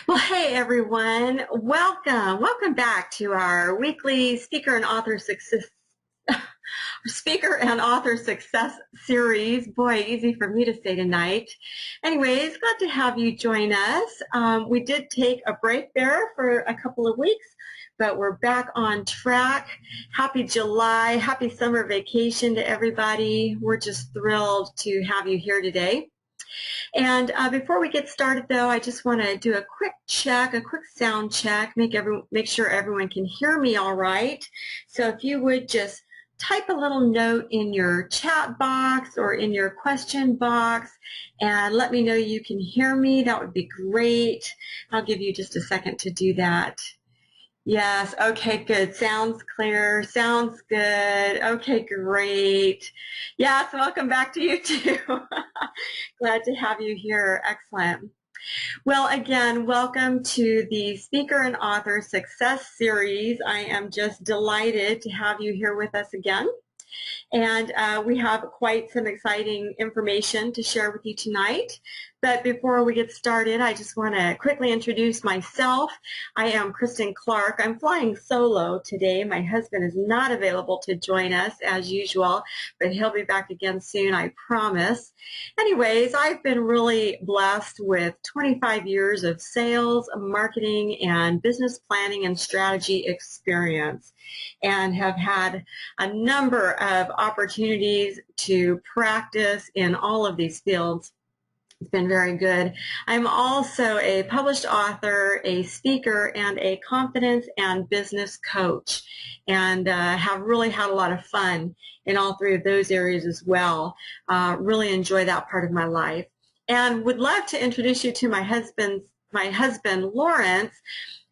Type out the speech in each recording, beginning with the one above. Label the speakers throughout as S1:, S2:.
S1: Well, hey everyone, welcome. Welcome back to our weekly speaker and author success series. Boy, easy for me to say tonight. Anyways, glad to have you join us. We did take a break there for a couple of weeks, but we're back on track. Happy July, happy summer vacation to everybody. We're just thrilled to have you here today. And before we get started, though, I just want to do a quick check, a quick sound check, make sure everyone can hear me all right. So if you would just type a little note in your chat box or in your question box and let me know you can hear me, that would be great. I'll give you just a second to do that. Yes, okay, good. Sounds clear. Sounds good. Okay, great. Yes, welcome back to you too. Glad to have you here. Excellent. Well, again, welcome to the Speaker and Author Success Series. I am just delighted to have you here with us again. And we have quite some exciting information to share with you tonight. But before we get started, I just want to quickly introduce myself. I am Kristen Clark. I'm flying solo today. My husband is not available to join us as usual, but he'll be back again soon, I promise. Anyways, I've been really blessed with 25 years of sales, marketing, and business planning and strategy experience, and have had a number of opportunities to practice in all of these fields. It's been very good. I'm also a published author, a speaker, and a confidence and business coach, and have really had a lot of fun in all three of those areas as well. Really enjoy that part of my life, and would love to introduce you to my husband, Lawrence,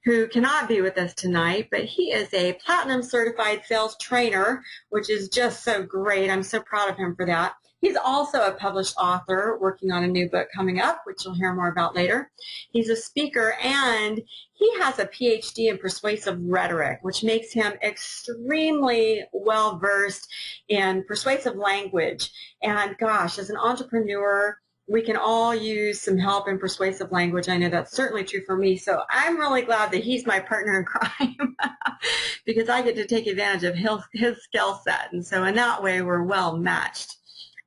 S1: who cannot be with us tonight, but he is a platinum certified sales trainer, which is just so great. I'm so proud of him for that. He's also a published author working on a new book coming up, which you'll hear more about later. He's a speaker, and he has a PhD in persuasive rhetoric, which makes him extremely well-versed in persuasive language. And gosh, as an entrepreneur, we can all use some help in persuasive language. I know that's certainly true for me. So I'm really glad that he's my partner in crime because I get to take advantage of his skill set. And so in that way, we're well matched.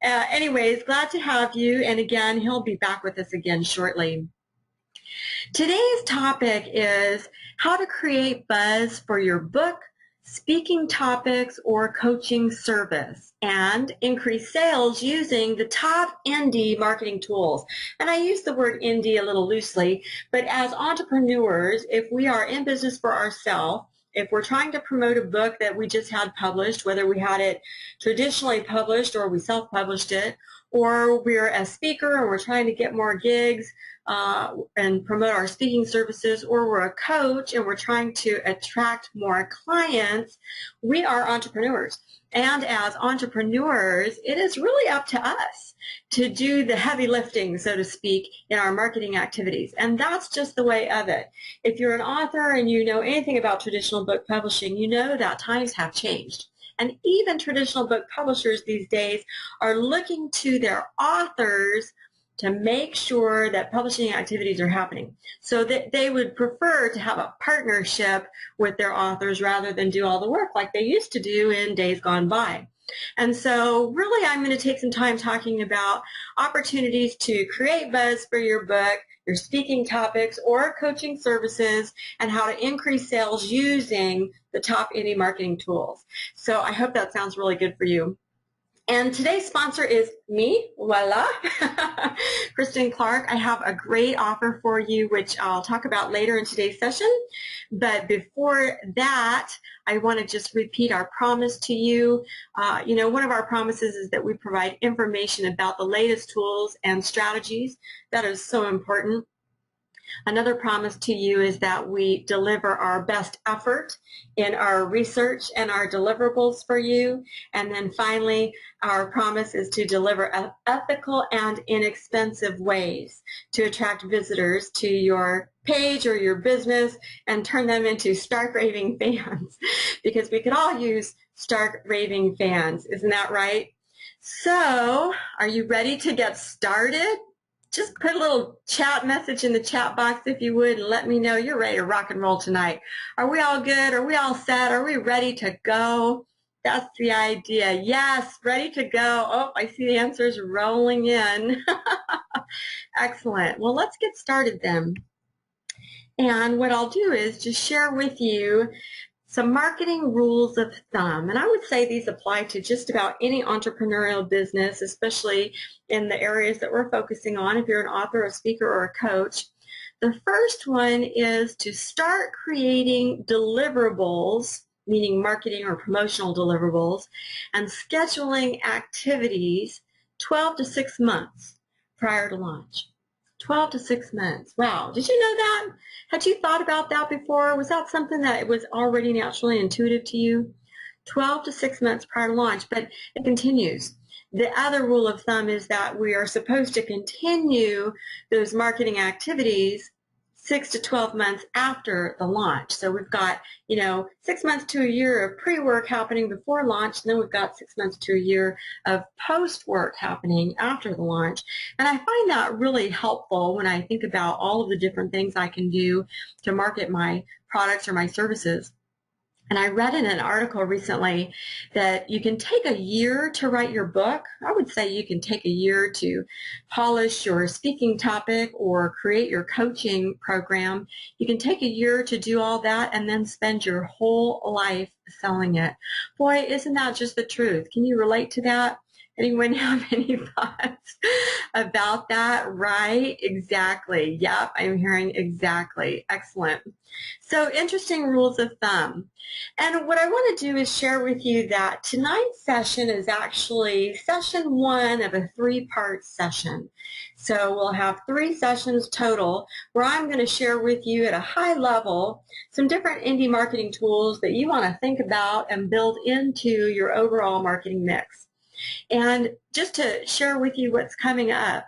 S1: Anyways, glad to have you. And again, he'll be back with us again shortly. Today's topic is how to create buzz for your book, speaking topics, or coaching service, and increase sales using the top indie marketing tools. And I use the word indie a little loosely, but as entrepreneurs, if we are in business for ourselves, if we're trying to promote a book that we just had published, whether we had it traditionally published or we self-published it, or we're a speaker and we're trying to get more gigs and promote our speaking services, or we're a coach and we're trying to attract more clients, we are entrepreneurs. And as entrepreneurs, it is really up to us to do the heavy lifting, so to speak, in our marketing activities. And that's just the way of it. If you're an author and you know anything about traditional book publishing, you know that times have changed. And even traditional book publishers these days are looking to their authors to make sure that publishing activities are happening. So that they would prefer to have a partnership with their authors rather than do all the work like they used to do in days gone by. And so really I'm going to take some time talking about opportunities to create buzz for your book, your speaking topics, or coaching services, and how to increase sales using the top indie marketing tools. So I hope that sounds really good for you. And today's sponsor is me, voila, Kristen Clark. I have a great offer for you, which I'll talk about later in today's session. But before that, I want to just repeat our promise to you. One of our promises is that we provide information about the latest tools and strategies. That is so important. Another promise to you is that we deliver our best effort in our research and our deliverables for you. And then finally, our promise is to deliver ethical and inexpensive ways to attract visitors to your page or your business and turn them into stark raving fans, because we could all use stark raving fans. Isn't that right? So, are you ready to get started? just put a little chat message in the chat box if you would, and let me know you're ready to rock and roll tonight. Are we all good? Are we all set? Are we ready to go? That's the idea. Yes, ready to go. Oh, I see the answers rolling in. Excellent. Well, let's get started then. And what I'll do is just share with you some marketing rules of thumb. And I would say these apply to just about any entrepreneurial business, especially in the areas that we're focusing on if you're an author, a speaker, or a coach. The first one is to start creating deliverables, meaning marketing or promotional deliverables, and scheduling activities 12 to 6 months prior to launch. 12 to 6 months. Wow. Did you know that? Had you thought about that before? Was that something that was already naturally intuitive to you? 12 to 6 months prior to launch, but it continues. The other rule of thumb is that we are supposed to continue those marketing activities 6 to 12 months after the launch. So we've got, 6 months to a year of pre-work happening before launch, and then we've got 6 months to a year of post-work happening after the launch. And I find that really helpful when I think about all of the different things I can do to market my products or my services. And I read in an article recently that you can take a year to write your book. I would say you can take a year to polish your speaking topic or create your coaching program. You can take a year to do all that and then spend your whole life selling it. Boy, isn't that just the truth? Can you relate to that? Anyone have any thoughts about that? Right? Exactly. Yep, I'm hearing exactly. Excellent. So interesting rules of thumb. And what I want to do is share with you that tonight's session is actually session 1 of a 3-part session. So we'll have 3 sessions total where I'm going to share with you at a high level some different indie marketing tools that you want to think about and build into your overall marketing mix. And just to share with you what's coming up,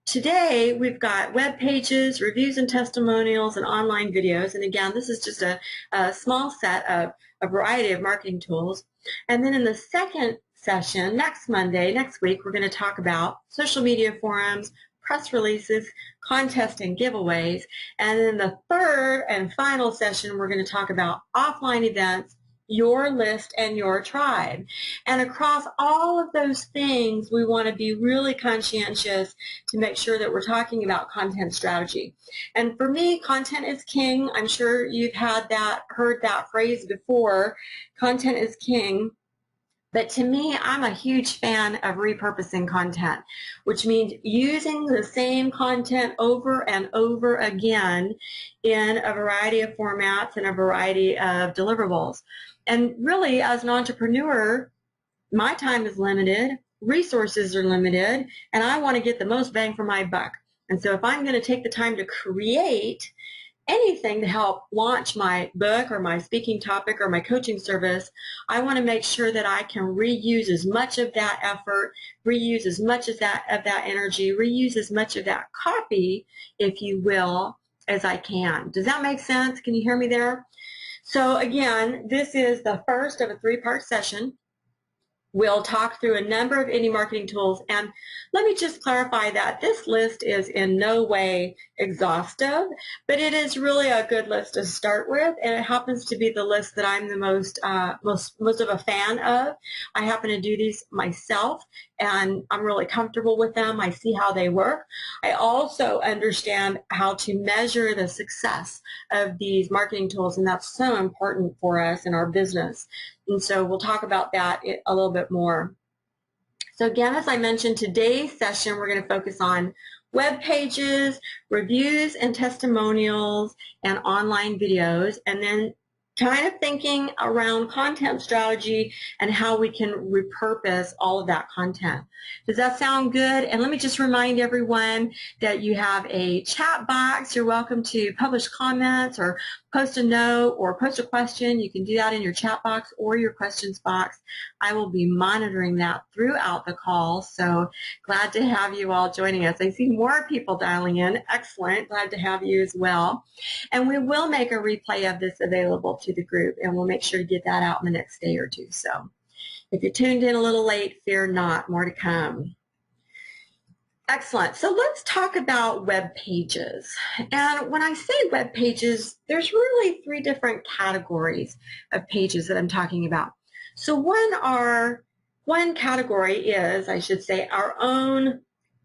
S1: today we've got web pages, reviews and testimonials, and online videos. And again, this is just a small set of a variety of marketing tools. And then in the second session, next Monday, next week, we're going to talk about social media forums, press releases, contests, and giveaways. And then the third and final session, we're going to talk about offline events, your list, and your tribe. And across all of those things, we want to be really conscientious to make sure that we're talking about content strategy. And for me, content is king. I'm sure you've heard that phrase before. Content is king. But to me, I'm a huge fan of repurposing content, which means using the same content over and over again in a variety of formats and a variety of deliverables. And really, as an entrepreneur, my time is limited, resources are limited, and I want to get the most bang for my buck. And so if I'm going to take the time to create anything to help launch my book or my speaking topic or my coaching service, I want to make sure that I can reuse as much of that effort, reuse as much of that energy, reuse as much of that copy, if you will, as I can. Does that make sense? Can you hear me there? So again, this is the first of a 3-part session. We'll talk through a number of indie marketing tools, and let me just clarify that this list is in no way exhaustive, but it is really a good list to start with, and it happens to be the list that I'm the most of a fan of. I happen to do these myself, and I'm really comfortable with them. I see how they work. I also understand how to measure the success of these marketing tools, and that's so important for us in our business. And so we'll talk about that a little bit more. So again, as I mentioned, today's session, we're going to focus on web pages, reviews and testimonials, and online videos, and then kind of thinking around content strategy and how we can repurpose all of that content. Does that sound good? And let me just remind everyone that you have a chat box. You're welcome to publish comments or post a note or post a question. You can do that in your chat box or your questions box. I will be monitoring that throughout the call, so glad to have you all joining us. I see more people dialing in. Excellent. Glad to have you as well. And we will make a replay of this available to the group, and we'll make sure to get that out in the next day or two. So if you're tuned in a little late, fear not. More to come. Excellent. So let's talk about web pages. And when I say web pages, there's really three different categories of pages that I'm talking about. So one category is, I should say, our own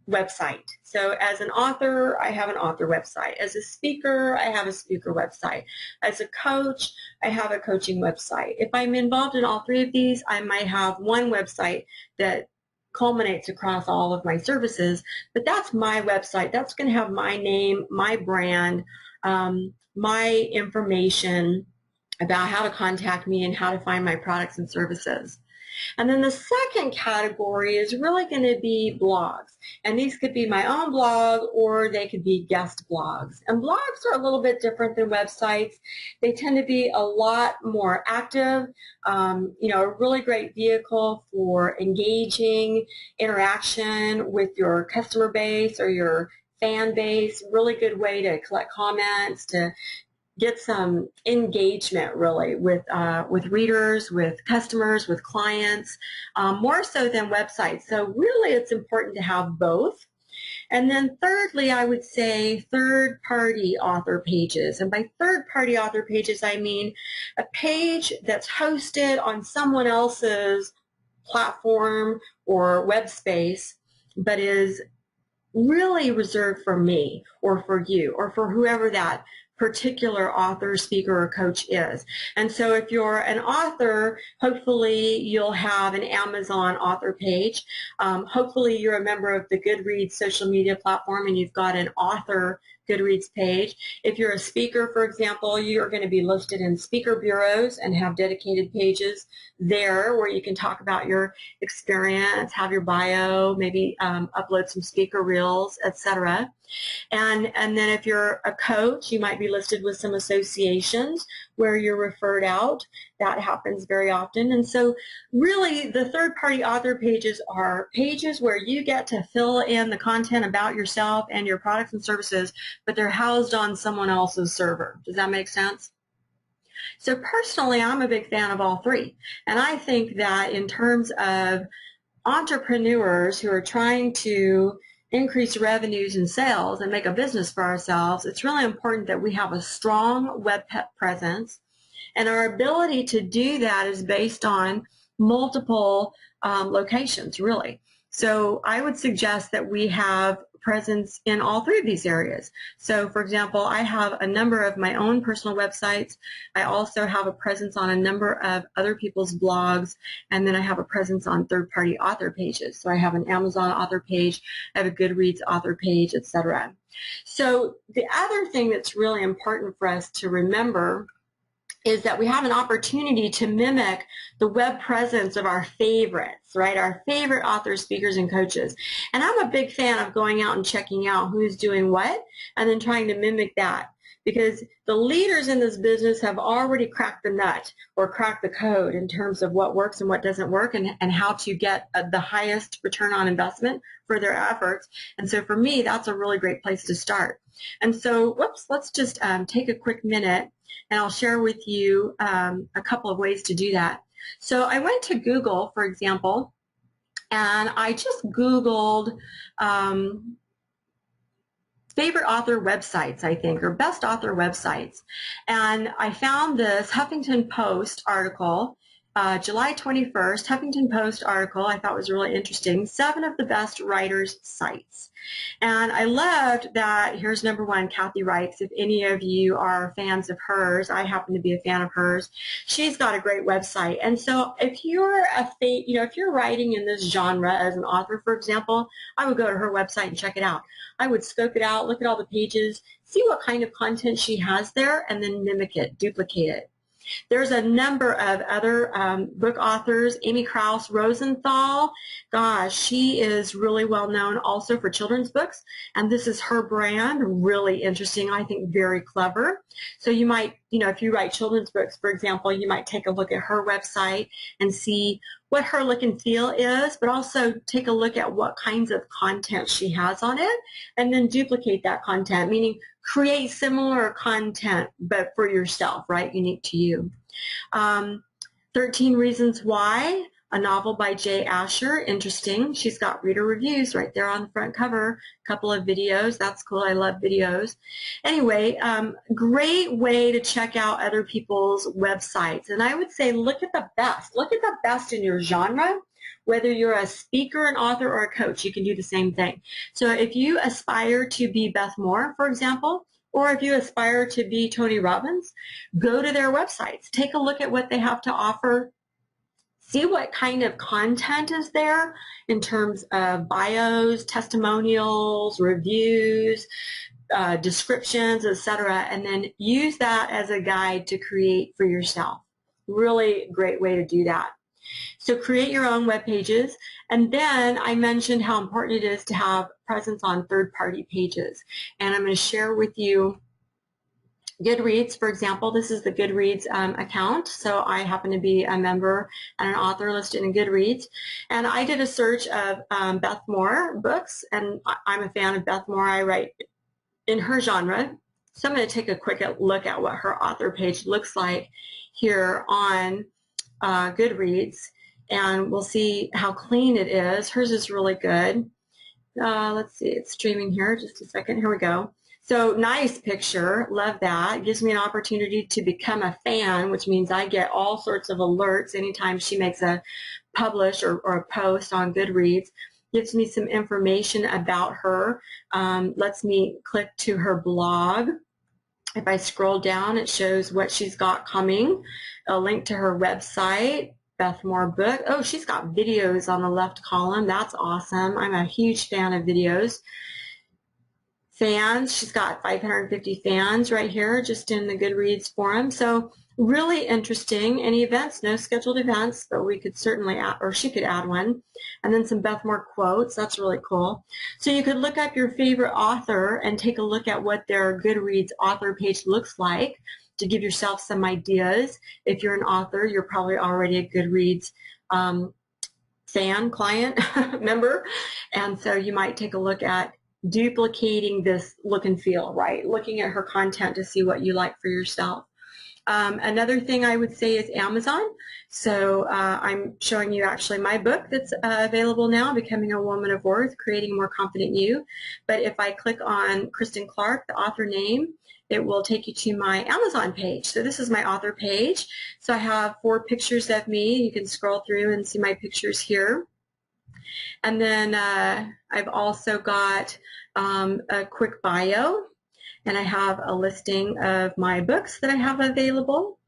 S1: website. So as an author, I have an author website. As a speaker, I have a speaker website. As a coach, I have a coaching website. If I'm involved in all three of these, I might have one website that culminates across all of my services, but that's my website. That's going to have my name, my brand, my information about how to contact me and how to find my products and services. And then the second category is really going to be blogs. And these could be my own blog or they could be guest blogs. And blogs are a little bit different than websites. They tend to be a lot more active, a really great vehicle for engaging interaction with your customer base or your fan base. Really good way to collect comments, to get some engagement really with readers, with customers, with clients, more so than websites. So really it's important to have both. And then thirdly, I would say third-party author pages. And by third-party author pages, I mean a page that's hosted on someone else's platform or web space, but is really reserved for me or for you or for whoever that particular author, speaker, or coach is. And so if you're an author, hopefully you'll have an Amazon author page. Hopefully you're a member of the Goodreads social media platform and you've got an author Goodreads page. If you're a speaker, for example, you're going to be listed in speaker bureaus and have dedicated pages there where you can talk about your experience, have your bio, maybe upload some speaker reels, etc. And then if you're a coach, you might be listed with some associations where you're referred out. That happens very often. And so really the third-party author pages are pages where you get to fill in the content about yourself and your products and services, but they're housed on someone else's server. Does that make sense? So personally, I'm a big fan of all three. And I think that in terms of entrepreneurs who are trying to increase revenues and sales and make a business for ourselves, it's really important that we have a strong web presence. And our ability to do that is based on multiple locations, really. So I would suggest that we have presence in all three of these areas. So for example, I have a number of my own personal websites. I also have a presence on a number of other people's blogs, and then I have a presence on third-party author pages. So I have an Amazon author page, I have a Goodreads author page, etc. So the other thing that's really important for us to remember is that we have an opportunity to mimic the web presence of our favorites, right? Our favorite authors, speakers, and coaches. And I'm a big fan of going out and checking out who's doing what and then trying to mimic that, because the leaders in this business have already cracked the nut or cracked the code in terms of what works and what doesn't work and how to get the highest return on investment for their efforts. And so for me, that's a really great place to start. And so, let's just take a quick minute and I'll share with you a couple of ways to do that. So I went to Google, for example, and I just Googled favorite author websites, I think, or best author websites. And I found this Huffington Post article, July 21st, Huffington Post article I thought was really interesting, 7 of the best writers' sites. And I loved that, here's number 1, Kathy Reichs. If any of you are fans of hers, I happen to be a fan of hers. She's got a great website. And so if you're if you're writing in this genre as an author, for example, I would go to her website and check it out. I would scope it out, look at all the pages, see what kind of content she has there, and then mimic it, duplicate it. There's a number of other book authors. Amy Krauss Rosenthal, gosh, she is really well known also for children's books, and this is her brand, really interesting, I think very clever. So you might, if you write children's books, for example, you might take a look at her website and see what her look and feel is, but also take a look at what kinds of content she has on it, and then duplicate that content, meaning create similar content, but for yourself, right, unique to you. 13 Reasons Why. a novel by Jay Asher. Interesting. She's got reader reviews right there on the front cover. A couple of videos. That's cool. I love videos. Anyway, great way to check out other people's websites. And I would say look at the best. Look at the best in your genre. Whether you're a speaker, an author, or a coach, you can do the same thing. So if you aspire to be Beth Moore, for example, or if you aspire to be Tony Robbins, go to their websites. Take a look at what they have to offer. See what kind of content is there in terms of bios, testimonials, reviews, descriptions, etc., and then use that as a guide to create for yourself. Really great way to do that. So create your own web pages, and then I mentioned how important it is to have presence on third-party pages, and I'm going to share with you Goodreads, for example. This is the Goodreads account, so I happen to be a member and an author listed in Goodreads, and I did a search of Beth Moore books, and I'm a fan of Beth Moore. I write in her genre, so I'm going to take a quick look at what her author page looks like here on Goodreads, and we'll see how clean it is. Hers is really good. Let's see, it's streaming here. Just a second. Here we go. So nice picture. Love that. It gives me an opportunity to become a fan, which means I get all sorts of alerts anytime she makes a publish or a post on Goodreads. Gives me some information about her. Lets me click to her blog. If I scroll down, it shows what she's got coming. A link to her website, Beth Moore Book. Oh, she's got videos on the left column. That's awesome. I'm a huge fan of videos. Fans, she's got 550 fans right here just in the Goodreads forum. So really interesting. Any events? No scheduled events, but we could certainly add, or she could add one. And then some Beth Moore quotes. That's really cool. So you could look up your favorite author and take a look at what their Goodreads author page looks like to give yourself some ideas. If you're an author, you're probably already a Goodreads fan, client, member. And so you might take a look at duplicating this look and feel, right? Looking at her content to see what you like for yourself. Another thing I would say is Amazon. So I'm showing you actually my book that's available now, Becoming a Woman of Worth, Creating a More Confident You. But if I click on Kristen Clark, the author name, it will take you to my Amazon page. So this is my author page. So I have 4 pictures of me. You can scroll through and see my pictures here. And then I've also got a quick bio, and I have a listing of my books that I have available.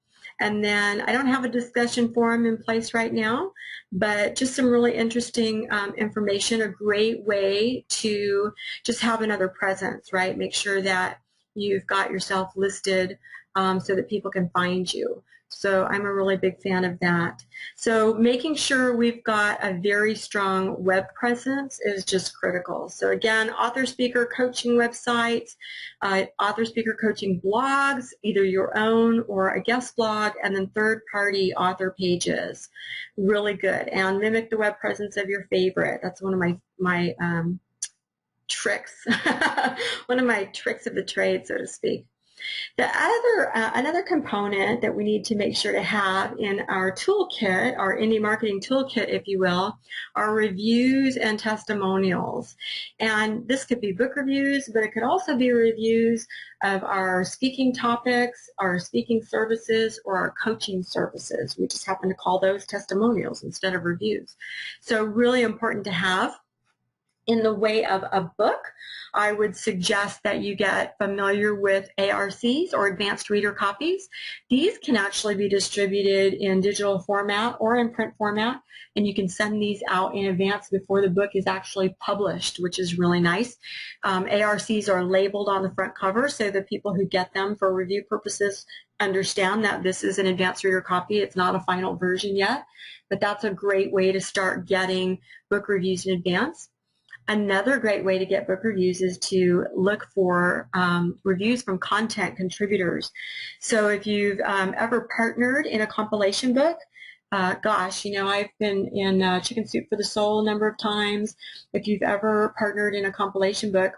S1: And then I don't have a discussion forum in place right now, but just some really interesting information, a great way to just have another presence, right? Make sure that you've got yourself listed so that people can find you. So I'm a really big fan of that. So making sure we've got a very strong web presence is just critical. So again, author speaker coaching websites, author speaker coaching blogs, either your own or a guest blog, and then third-party author pages. Really good. And mimic the web presence of your favorite. That's one of my tricks, one of my tricks of the trade, so to speak. The another component that we need to make sure to have in our toolkit, our indie marketing toolkit, if you will, are reviews and testimonials. And this could be book reviews, but it could also be reviews of our speaking topics, our speaking services, or our coaching services. We just happen to call those testimonials instead of reviews. So really important to have. In the way of a book, I would suggest that you get familiar with ARCs, or advanced reader copies. These can actually be distributed in digital format or in print format, and you can send these out in advance before the book is actually published, which is really nice. ARCs are labeled on the front cover so that people who get them for review purposes understand that this is an advanced reader copy. It's not a final version yet, but that's a great way to start getting book reviews in advance. Another great way to get book reviews is to look for reviews from content contributors. So if you've ever partnered in a compilation book, gosh, you know, I've been in Chicken Soup for the Soul a number of times. If you've ever partnered in a compilation book,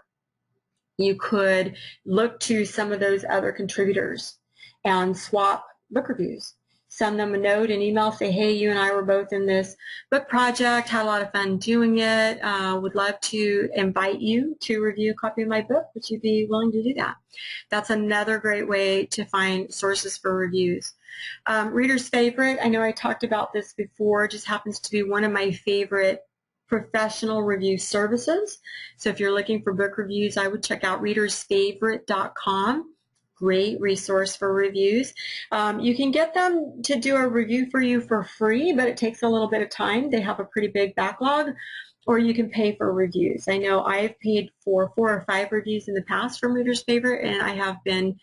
S1: you could look to some of those other contributors and swap book reviews. send them a note, an email, say, hey, you and I were both in this book project, had a lot of fun doing it, would love to invite you to review a copy of my book. Would you be willing to do that? That's another great way to find sources for reviews. Reader's favorite, I know I talked about this before, just happens to be one of my favorite professional review services. So if you're looking for book reviews, I would check out readersfavorite.com. Great resource for reviews. You can get them to do a review for you for free, but it takes a little bit of time. They have a pretty big backlog, or you can pay for reviews. I know I've paid for 4 or 5 reviews in the past from Reader's Favorite, and I have been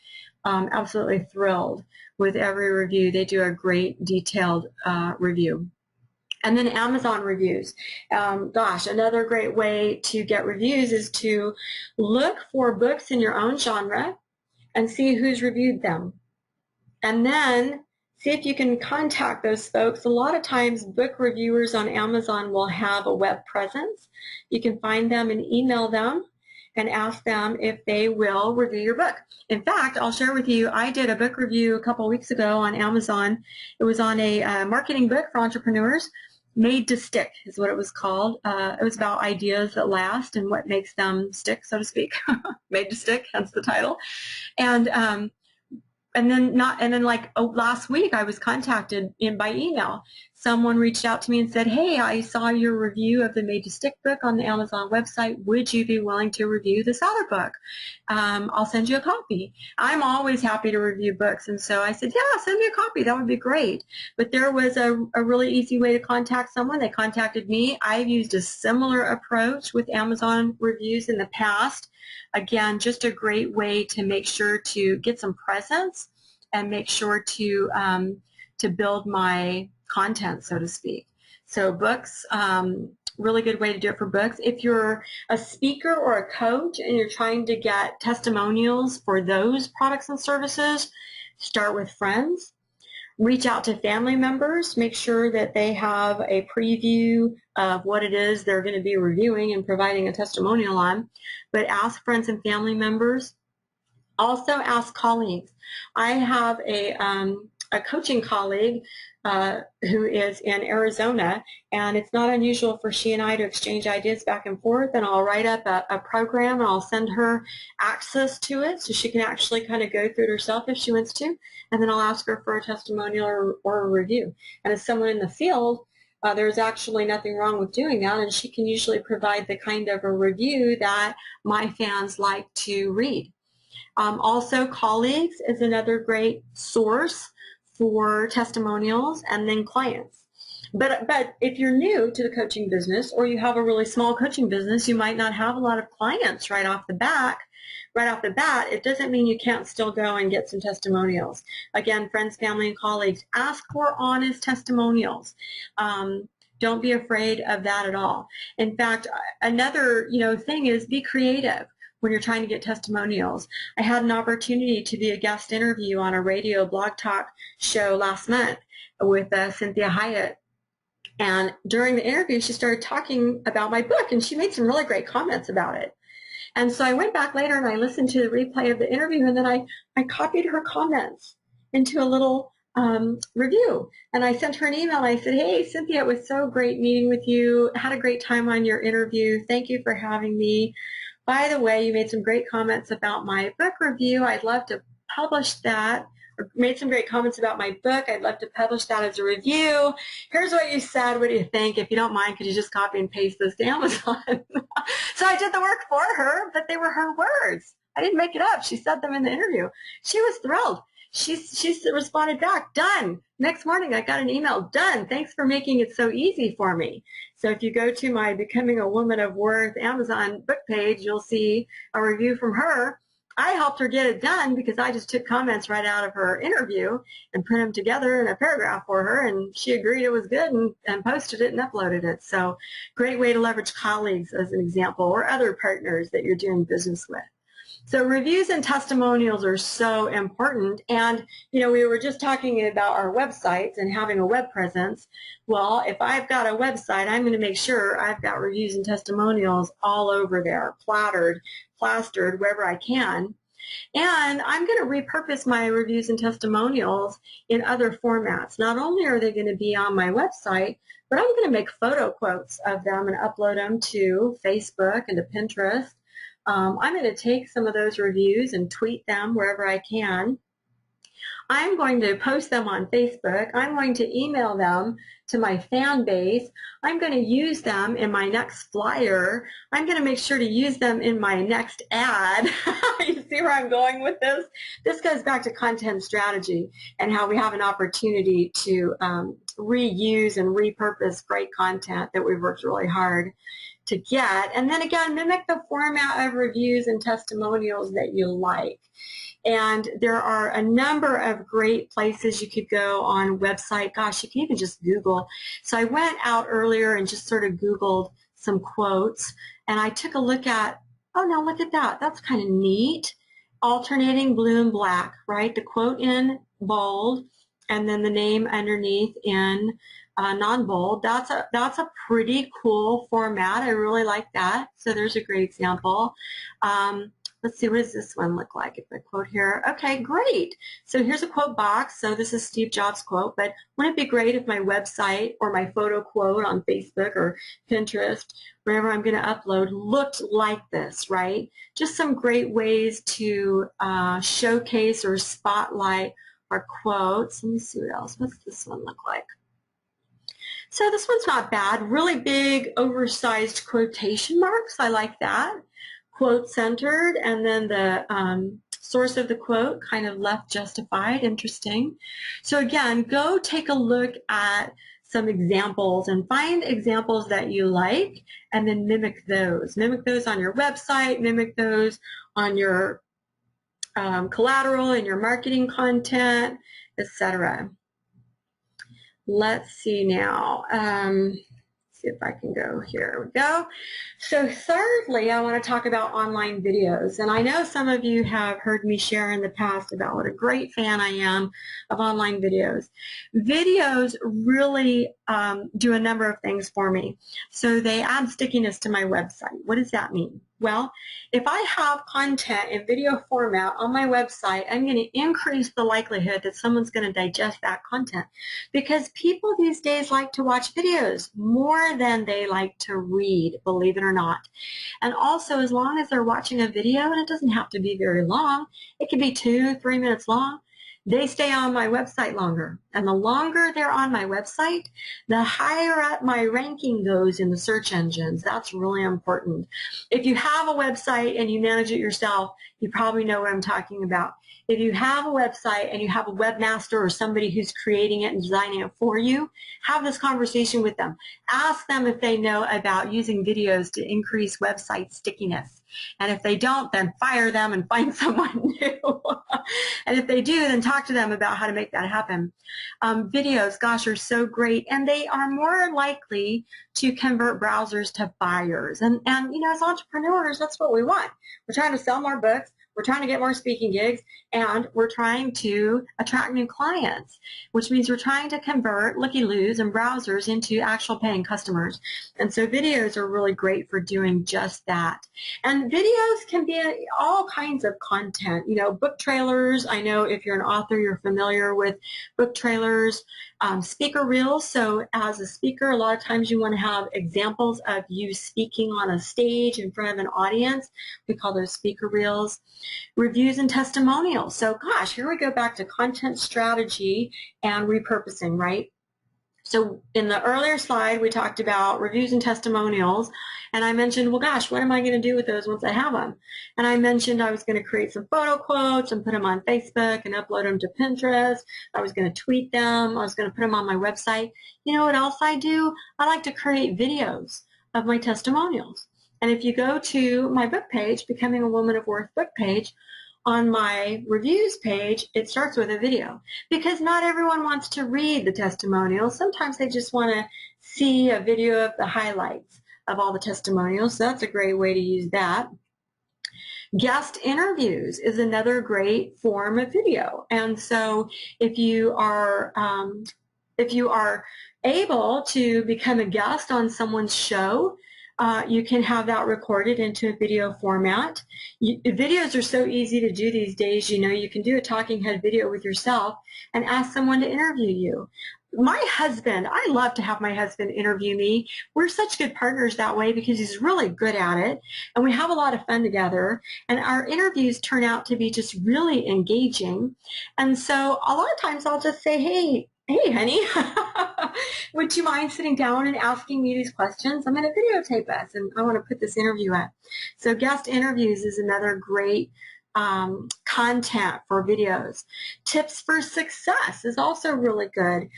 S1: absolutely thrilled with every review. They do a great detailed review. And then Amazon reviews. Gosh, another great way to get reviews is to look for books in your own genre and see who's reviewed them. And then see if you can contact those folks. A lot of times book reviewers on Amazon will have a web presence. You can find them and email them and ask them if they will review your book. In fact, I'll share with you, I did a book review a couple of weeks ago on Amazon. It was on a marketing book for entrepreneurs. Made to Stick is what it was called. It was about ideas that last and what makes them stick, so to speak. Made to Stick, hence the title. And then last week I was contacted by email. Someone reached out to me and said, hey, I saw your review of the Made to Stick book on the Amazon website. Would you be willing to review this other book? I'll send you a copy. I'm always happy to review books. And so I said, yeah, send me a copy. That would be great. But there was a really easy way to contact someone. They contacted me. I've used a similar approach with Amazon reviews in the past. Again, just a great way to make sure to get some presence and make sure to build my content, so to speak. So books, really good way to do it for books. If you're a speaker or a coach and you're trying to get testimonials for those products and services, start with friends. Reach out to family members. Make sure that they have a preview of what it is they're going to be reviewing and providing a testimonial on. But ask friends and family members. Also ask colleagues. I have a coaching colleague who is in Arizona, and it's not unusual for she and I to exchange ideas back and forth, and I'll write up a program and I'll send her access to it so she can actually kind of go through it herself if she wants to, and then I'll ask her for a testimonial or a review. And as someone in the field, there's actually nothing wrong with doing that, and she can usually provide the kind of a review that my fans like to read. Also, colleagues is another great source for testimonials, and then clients. But if you're new to the coaching business, or you have a really small coaching business, you might not have a lot of clients right off the bat. It doesn't mean you can't still go and get some testimonials. Again, friends, family, and colleagues, ask for honest testimonials. Don't be afraid of that at all. In fact, another thing is be creative when you're trying to get testimonials. I had an opportunity to be a guest interview on a radio blog talk show last month with Cynthia Hyatt. And during the interview, she started talking about my book, and she made some really great comments about it. And so I went back later and I listened to the replay of the interview, and then I copied her comments into a little review. And I sent her an email and I said, hey, Cynthia, it was so great meeting with you. Had a great time on your interview. Thank you for having me. By the way, you made some great comments about my book review. I'd love to publish that. Or made some great comments about my book. I'd love to publish that as a review. Here's what you said. What do you think? If you don't mind, could you just copy and paste this to Amazon? So I did the work for her, but they were her words. I didn't make it up. She said them in the interview. She was thrilled. She responded back, done. Next morning, I got an email, done. Thanks for making it so easy for me. So if you go to my Becoming a Woman of Worth Amazon book page, you'll see a review from her. I helped her get it done because I just took comments right out of her interview and put them together in a paragraph for her, and she agreed it was good and posted it and uploaded it. So great way to leverage colleagues as an example, or other partners that you're doing business with. So reviews and testimonials are so important. And, we were just talking about our websites and having a web presence. Well, if I've got a website, I'm going to make sure I've got reviews and testimonials all over there, plastered wherever I can. And I'm going to repurpose my reviews and testimonials in other formats. Not only are they going to be on my website, but I'm going to make photo quotes of them and upload them to Facebook and to Pinterest. I'm going to take some of those reviews and tweet them wherever I can. I'm going to post them on Facebook. I'm going to email them to my fan base. I'm going to use them in my next flyer. I'm going to make sure to use them in my next ad. You see where I'm going with this? This goes back to content strategy and how we have an opportunity to reuse and repurpose great content that we've worked really hard to get. And then again, mimic the format of reviews and testimonials that you like. And there are a number of great places you could go on website. Gosh, you can even just Google. So I went out earlier and just sort of Googled some quotes, and I took a look at, oh, now look at that. That's kind of neat. Alternating blue and black, right? The quote in bold, and then the name underneath in non-bold. That's a pretty cool format. I really like that. So there's a great example. Let's see, what does this one look like? If I quote here, okay, great. So here's a quote box. So this is Steve Jobs' quote, but wouldn't it be great if my website or my photo quote on Facebook or Pinterest, wherever I'm going to upload, looked like this, right? Just some great ways to showcase or spotlight our quotes. Let me see what else. What's this one look like? So this one's not bad. Really big, oversized quotation marks. I like that. Quote centered, and then the source of the quote kind of left justified. Interesting. So again, go take a look at some examples and find examples that you like, and then mimic those. Mimic those on your website, mimic those on your collateral and your marketing content, etc. Let's see now. See if I can go. Here we go. So thirdly, I want to talk about online videos. And I know some of you have heard me share in the past about what a great fan I am of online videos. Videos really do a number of things for me. So they add stickiness to my website. What does that mean? Well, if I have content in video format on my website, I'm going to increase the likelihood that someone's going to digest that content, because people these days like to watch videos more than they like to read, believe it or not. And also, as long as they're watching a video, and it doesn't have to be very long, it can be 2-3 minutes long, they stay on my website longer. And the longer they're on my website, the higher up my ranking goes in the search engines. That's really important. If you have a website and you manage it yourself, you probably know what I'm talking about. If you have a website and you have a webmaster or somebody who's creating it and designing it for you, have this conversation with them. Ask them if they know about using videos to increase website stickiness. And if they don't, then fire them and find someone new. And if they do, then talk to them about how to make that happen. Videos, gosh, are so great, and they are more likely to convert browsers to buyers. And you know, as entrepreneurs, that's what we want. We're trying to sell more books. We're trying to get more speaking gigs, and we're trying to attract new clients, which means we're trying to convert looky-loos and browsers into actual paying customers. And so videos are really great for doing just that. And videos can be all kinds of content. You know, book trailers. I know if you're an author, you're familiar with book trailers. Speaker reels. So as a speaker, a lot of times you want to have examples of you speaking on a stage in front of an audience. We call those speaker reels. Reviews and testimonials. So gosh, here we go back to content strategy and repurposing, right? So in the earlier slide, we talked about reviews and testimonials, and I mentioned, well, gosh, what am I going to do with those once I have them? And I mentioned I was going to create some photo quotes and put them on Facebook and upload them to Pinterest. I was going to tweet them. I was going to put them on my website. You know what else I do? I like to create videos of my testimonials. And if you go to my book page, Becoming a Woman of Worth book page, on my reviews page, it starts with a video, because not everyone wants to read the testimonials. Sometimes they just want to see a video of the highlights of all the testimonials. So that's a great way to use that. Guest interviews is another great form of video. And so if you are able to become a guest on someone's show, You can have that recorded into a video format. Videos are so easy to do these days. You know, you can do a talking head video with yourself and ask someone to interview you. My husband, I love to have my husband interview me. We're such good partners that way because he's really good at it, and we have a lot of fun together, and our interviews turn out to be just really engaging. And so a lot of times I'll just say, hey, honey, would you mind sitting down and asking me these questions? I'm going to videotape us, and I want to put this interview up. So guest interviews is another great content for videos. Tips for success is also really good.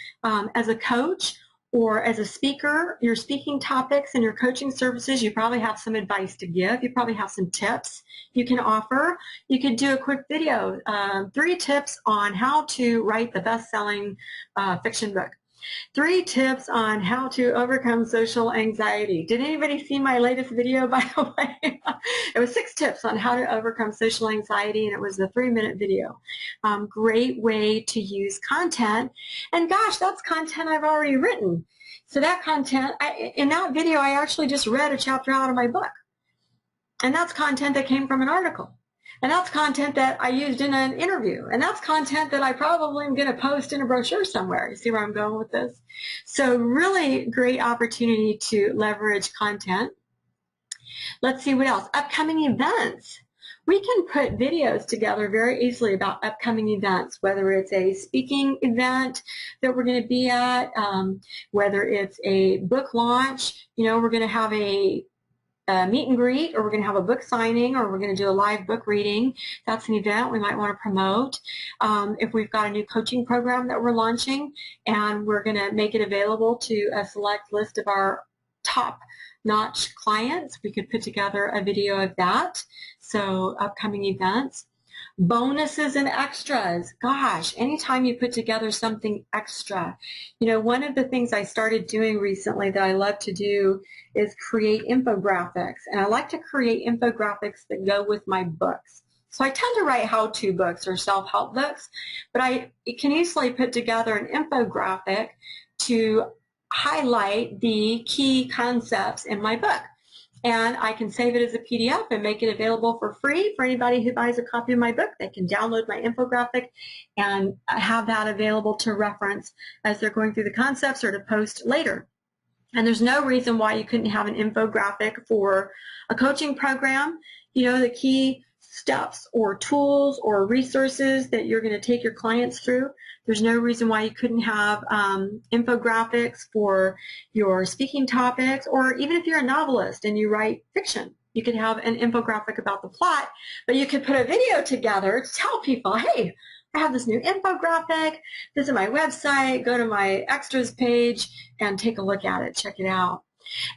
S1: As a coach or as a speaker, your speaking topics and your coaching services, you probably have some advice to give. You probably have some tips you can offer. You could do a quick video, 3 tips on how to write the best-selling fiction book. 3 tips on how to overcome social anxiety. Did anybody see my latest video, by the way? It was 6 tips on how to overcome social anxiety, and it was a 3-minute video. Great way to use content. And gosh, that's content I've already written. So that content, in that video, I actually just read a chapter out of my book. And that's content that came from an article. And that's content that I used in an interview. And that's content that I probably am going to post in a brochure somewhere. You see where I'm going with this? So really great opportunity to leverage content. Let's see what else. Upcoming events. We can put videos together very easily about upcoming events, whether it's a speaking event that we're going to be at, whether it's a book launch. You know, we're going to have a meet and greet, or we're going to have a book signing, or we're going to do a live book reading. That's an event we might want to promote. If we've got a new coaching program that we're launching and we're going to make it available to a select list of our top-notch clients, we could put together a video of that. So upcoming events. Bonuses and extras. Gosh, anytime you put together something extra. You know, one of the things I started doing recently that I love to do is create infographics. And I like to create infographics that go with my books. So I tend to write how-to books or self-help books, but I can easily put together an infographic to highlight the key concepts in my book. And I can save it as a PDF and make it available for free for anybody who buys a copy of my book. They can download my infographic and have that available to reference as they're going through the concepts or to post later. And there's no reason why you couldn't have an infographic for a coaching program. You know, the key steps or tools or resources that you're going to take your clients through. There's no reason why you couldn't have infographics for your speaking topics, or even if you're a novelist and you write fiction, you could have an infographic about the plot, but you could put a video together to tell people, hey, I have this new infographic, visit my website, go to my extras page, and take a look at it, check it out.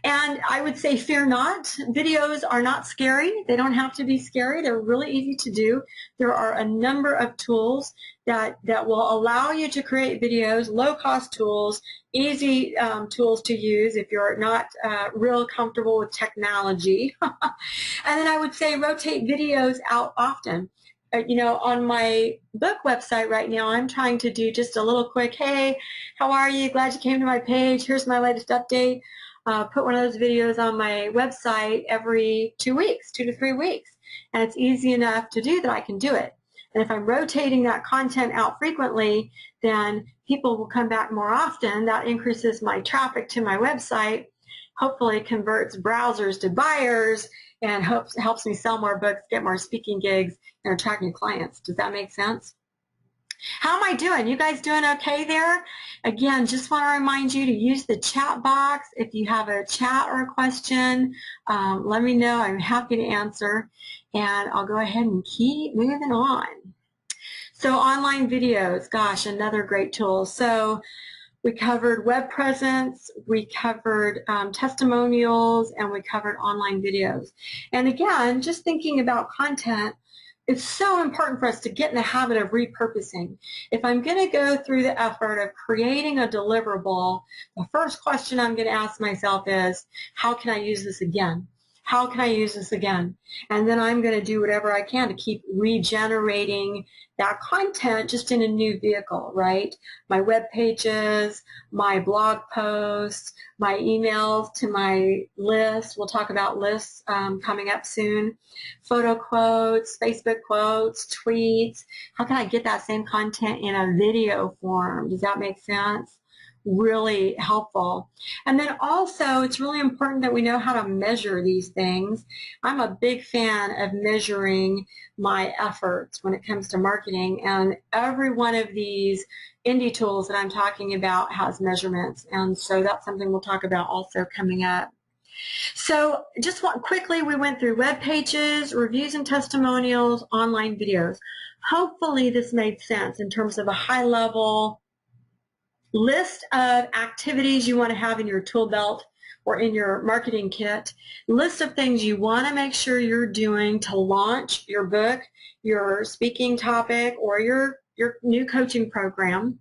S1: And I would say fear not. Videos are not scary. They don't have to be scary. They're really easy to do. There are a number of tools that will allow you to create videos, low-cost tools, easy tools to use if you're not real comfortable with technology. And then I would say rotate videos out often. You know, on my book website right now, I'm trying to do just a little quick, hey, how are you? Glad you came to my page. Here's my latest update. Put one of those videos on my website every 2 weeks, 2 to 3 weeks. And it's easy enough to do that I can do it. And if I'm rotating that content out frequently, then people will come back more often. That increases my traffic to my website, hopefully converts browsers to buyers, and helps me sell more books, get more speaking gigs, and attract new clients. Does that make sense? How am I doing? You guys doing okay there? Again, just want to remind you to use the chat box. If you have a chat or a question, let me know. I'm happy to answer. And I'll go ahead and keep moving on. So online videos, gosh, another great tool. So we covered web presence, we covered testimonials, and we covered online videos. And again, just thinking about content, it's so important for us to get in the habit of repurposing. If I'm going to go through the effort of creating a deliverable, the first question I'm going to ask myself is, how can I use this again? How can I use this again? And then I'm going to do whatever I can to keep regenerating that content just in a new vehicle, right? My web pages, my blog posts, my emails to my list. We'll talk about lists coming up soon. Photo quotes, Facebook quotes, tweets. How can I get that same content in a video form? Does that make sense? Really helpful. And then also, it's really important that we know how to measure these things. I'm a big fan of measuring my efforts when it comes to marketing, and every one of these indie tools that I'm talking about has measurements, and so that's something we'll talk about also coming up. So just quickly, we went through web pages, reviews and testimonials, online videos. Hopefully this made sense in terms of a high-level list of activities you want to have in your tool belt or in your marketing kit, list of things you want to make sure you're doing to launch your book, your speaking topic, or your new coaching program.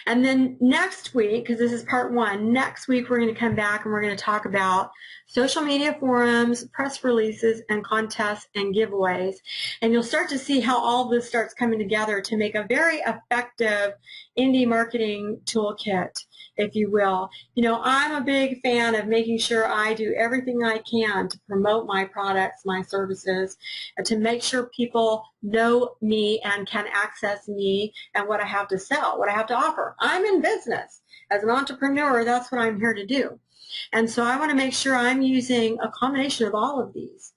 S1: And then next week, because this is part one, next week we're going to come back and we're going to talk about social media forums, press releases, and contests and giveaways. And you'll start to see how all this starts coming together to make a very effective indie marketing toolkit, if you will. You know, I'm a big fan of making sure I do everything I can to promote my products, my services, and to make sure people know me and can access me and what I have to sell, what I have to offer. I'm in business. As an entrepreneur, that's what I'm here to do. And so I want to make sure I'm using a combination of all of these.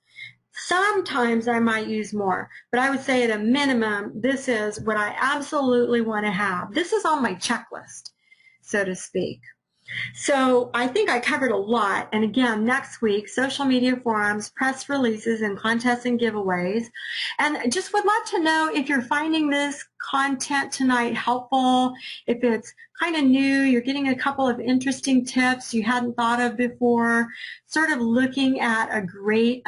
S1: Sometimes I might use more, but I would say at a minimum, this is what I absolutely want to have. This is on my checklist, so to speak. So I think I covered a lot. And again, next week, social media forums, press releases, and contests and giveaways. And just would love to know if you're finding this content tonight helpful, if it's kind of new, you're getting a couple of interesting tips you hadn't thought of before, sort of looking at a great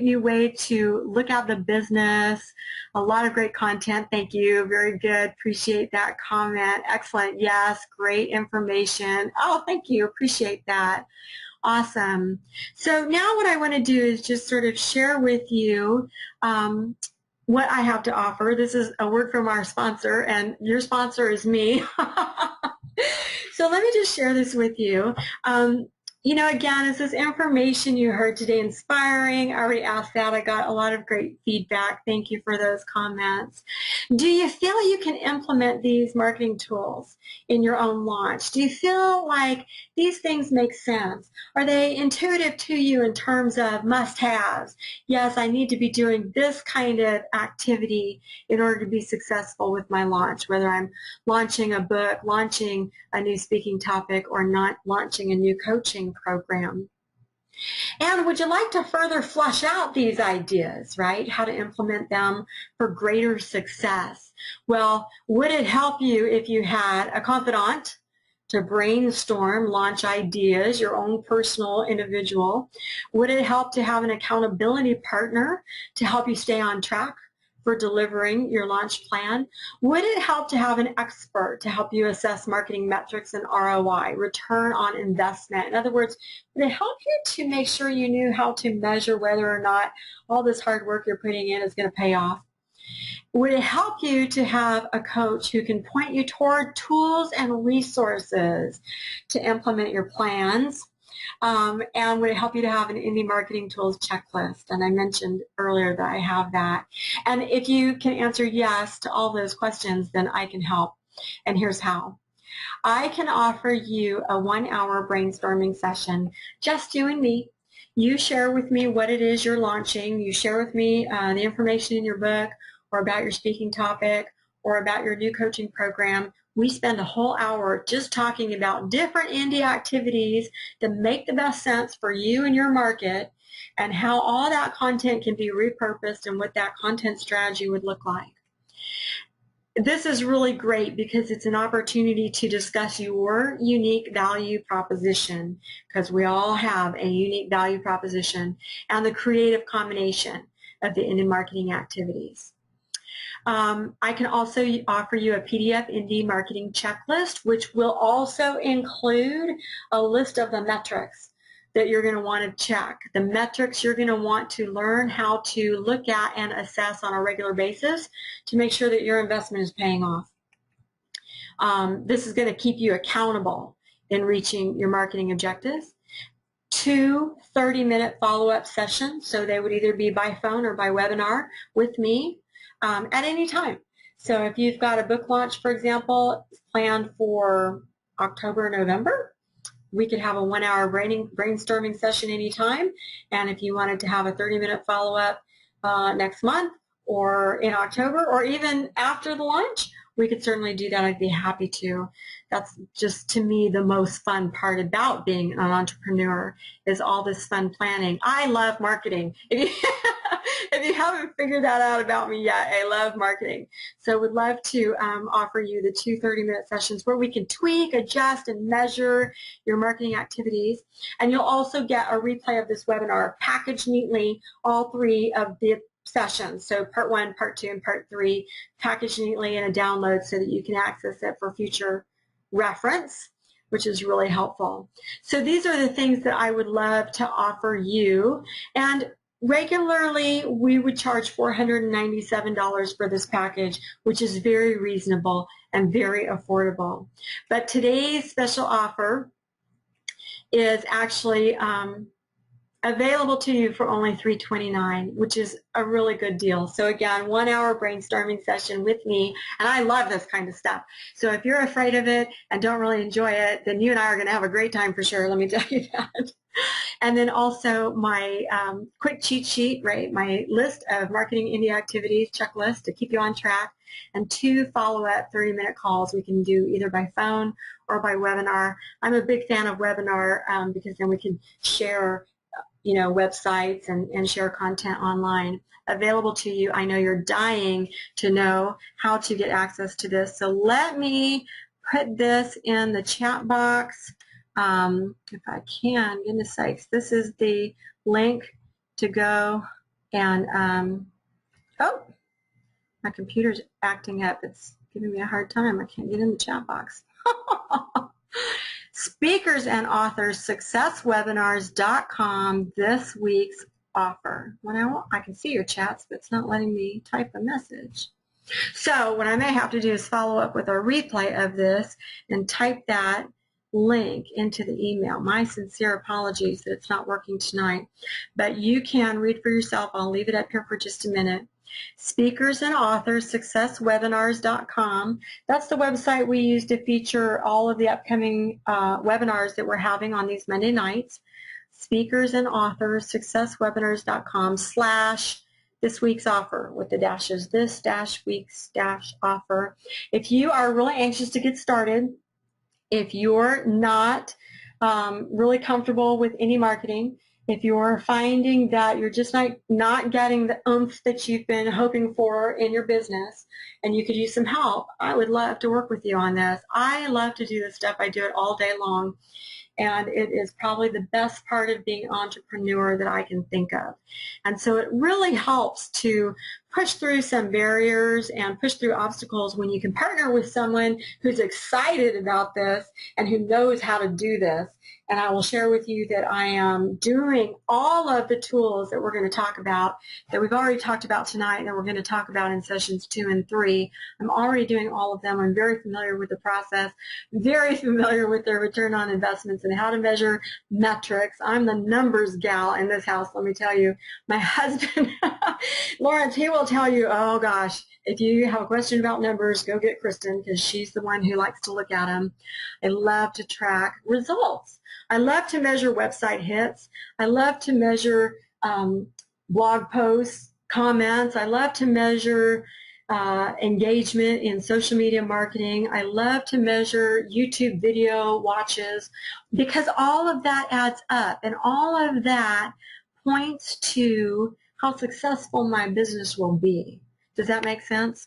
S1: new way to look at the business. A lot of great content. Thank you. Very good. Appreciate that comment. Excellent. Yes. Great information. Oh, thank you. Appreciate that. Awesome. So now what I want to do is just sort of share with you what I have to offer. This is a word from our sponsor, and your sponsor is me. So let me just share this with you. You know, again, is this information you heard today inspiring? I already asked that. I got a lot of great feedback. Thank you for those comments. Do you feel you can implement these marketing tools in your own launch? Do you feel like these things make sense? Are they intuitive to you in terms of must-haves? Yes, I need to be doing this kind of activity in order to be successful with my launch, whether I'm launching a book, launching a new speaking topic, or not launching a new coaching program. And would you like to further flesh out these ideas, right? How to implement them for greater success? Well, would it help you if you had a confidant to brainstorm, launch ideas, your own personal individual? Would it help to have an accountability partner to help you stay on track for delivering your launch plan? Would it help to have an expert to help you assess marketing metrics and ROI, return on investment? In other words, would it help you to make sure you knew how to measure whether or not all this hard work you're putting in is going to pay off? Would it help you to have a coach who can point you toward tools and resources to implement your plans? And would it help you to have an indie marketing tools checklist? And I mentioned earlier that I have that. And if you can answer yes to all those questions, then I can help. And here's how. I can offer you a 1-hour brainstorming session, just you and me. You share with me what it is you're launching. You share with me the information in your book or about your speaking topic or about your new coaching program. We spend a whole hour just talking about different indie activities that make the best sense for you and your market and how all that content can be repurposed and what that content strategy would look like. This is really great because it's an opportunity to discuss your unique value proposition, because we all have a unique value proposition, and the creative combination of the indie marketing activities. I can also offer you a PDF indie marketing checklist, which will also include a list of the metrics that you're going to want to check, the metrics you're going to want to learn how to look at and assess on a regular basis to make sure that your investment is paying off. This is going to keep you accountable in reaching your marketing objectives. 2 30-minute follow-up sessions, so they would either be by phone or by webinar with me at any time. So if you've got a book launch, for example, planned for October, November, we could have a 1-hour brainstorming session anytime. And if you wanted to have a 30-minute follow-up next month or in October or even after the launch, we could certainly do that. I'd be happy to. That's just, to me, the most fun part about being an entrepreneur is all this fun planning. I love marketing. If you haven't figured that out about me yet, I love marketing. So would love to offer you the 2 30-minute sessions where we can tweak, adjust, and measure your marketing activities. And you'll also get a replay of this webinar packaged neatly, all 3 of the sessions. So part 1, part 2, and part 3 packaged neatly in a download so that you can access it for future reference, which is really helpful. So these are the things that I would love to offer you. And regularly, we would charge $497 for this package, which is very reasonable and very affordable. But today's special offer is actually available to you for only $329, which is a really good deal. So again, 1-hour brainstorming session with me, and I love this kind of stuff. So if you're afraid of it and don't really enjoy it, then you and I are going to have a great time for sure, let me tell you that. And then also my quick cheat sheet, right, my list of marketing India activities checklist to keep you on track, and 2 follow-up 30-minute calls we can do either by phone or by webinar. I'm a big fan of webinar because then we can share websites and share content online available to you. I know you're dying to know how to get access to this. So let me put this in the chat box. If I can, goodness sakes, this is the link to go and, oh, my computer's acting up. It's giving me a hard time. I can't get in the chat box. Speakers and Authors SuccessWebinars.com, this week's offer. I can see your chats, but it's not letting me type a message. So what I may have to do is follow up with a replay of this and type that link into the email. My sincere apologies that it's not working tonight, but you can read for yourself. I'll leave it up here for just a minute. Speakers and Authors SuccessWebinars.com. That's the website we use to feature all of the upcoming webinars that we're having on these Monday nights. Speakers and Authors SuccessWebinars.com / this week's offer with the dashes, this dash week's dash offer. If you are really anxious to get started, if you're not really comfortable with any marketing, if you're finding that you're just not getting the oomph that you've been hoping for in your business and you could use some help, I would love to work with you on this. I love to do this stuff. I do it all day long. And it is probably the best part of being an entrepreneur that I can think of. And so it really helps to push through some barriers and push through obstacles when you can partner with someone who's excited about this and who knows how to do this. And I will share with you that I am doing all of the tools that we're going to talk about, that we've already talked about tonight, and that we're going to talk about in sessions 2 and 3. I'm already doing all of them. I'm very familiar with the process, very familiar with their return on investments and how to measure metrics. I'm the numbers gal in this house, let me tell you. My husband, Lawrence, he will tell you, oh gosh, if you have a question about numbers, go get Kristen, because she's the one who likes to look at them. I love to track results. I love to measure website hits. I love to measure blog posts, comments. I love to measure engagement in social media marketing. I love to measure YouTube video watches, because all of that adds up, and all of that points to how successful my business will be. Does that make sense?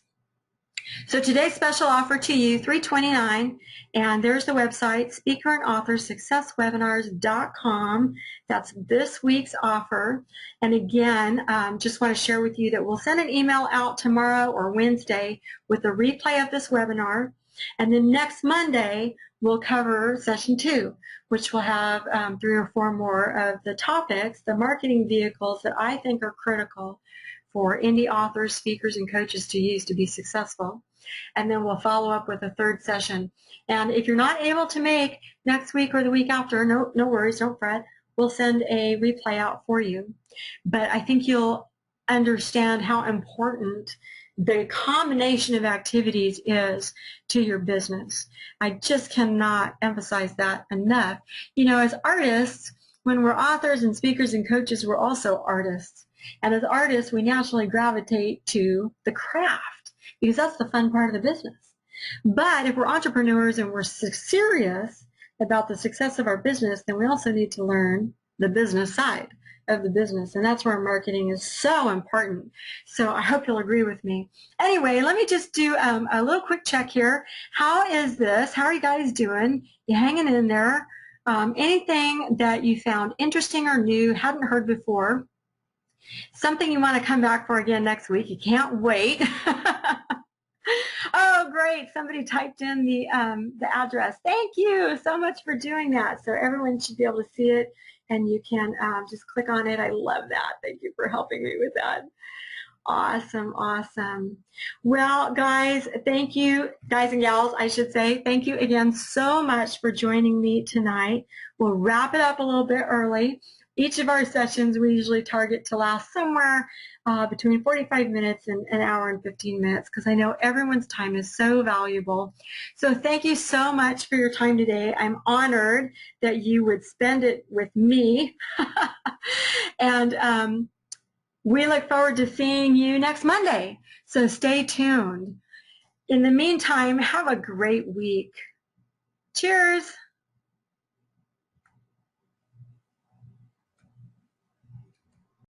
S1: So today's special offer to you, $329, and there's the website, Speaker and Author SuccessWebinars.com. That's this week's offer. And again, just want to share with you that we'll send an email out tomorrow or Wednesday with a replay of this webinar. And then next Monday, we'll cover session 2, which will have 3 or 4 more of the topics, the marketing vehicles that I think are critical for indie authors, speakers, and coaches to use to be successful. And then we'll follow up with a 3rd session. And if you're not able to make next week or the week after, no worries, don't fret. We'll send a replay out for you. But I think you'll understand how important the combination of activities is to your business. I just cannot emphasize that enough. You know, as artists, when we're authors and speakers and coaches, we're also artists. And as artists, we naturally gravitate to the craft because that's the fun part of the business. But if we're entrepreneurs and we're serious about the success of our business, then we also need to learn the business side of the business, and that's where marketing is so important. So I hope you'll agree with me. Anyway, let me just do a little quick check here. How is this? How are you guys doing? You hanging in there? Anything that you found interesting or new, hadn't heard before? Something you want to come back for again next week? You can't wait. Oh, great. Somebody typed in the address. Thank you so much for doing that. So everyone should be able to see it, and you can just click on it. I love that. Thank you for helping me with that. Awesome, awesome. Well, guys, thank you, guys and gals, I should say. Thank you again so much for joining me tonight. We'll wrap it up a little bit early. Each of our sessions we usually target to last somewhere between 45 minutes and an hour and 15 minutes because I know everyone's time is so valuable. So thank you so much for your time today. I'm honored that you would spend it with me. And we look forward to seeing you next Monday. So stay tuned. In the meantime, have a great week. Cheers.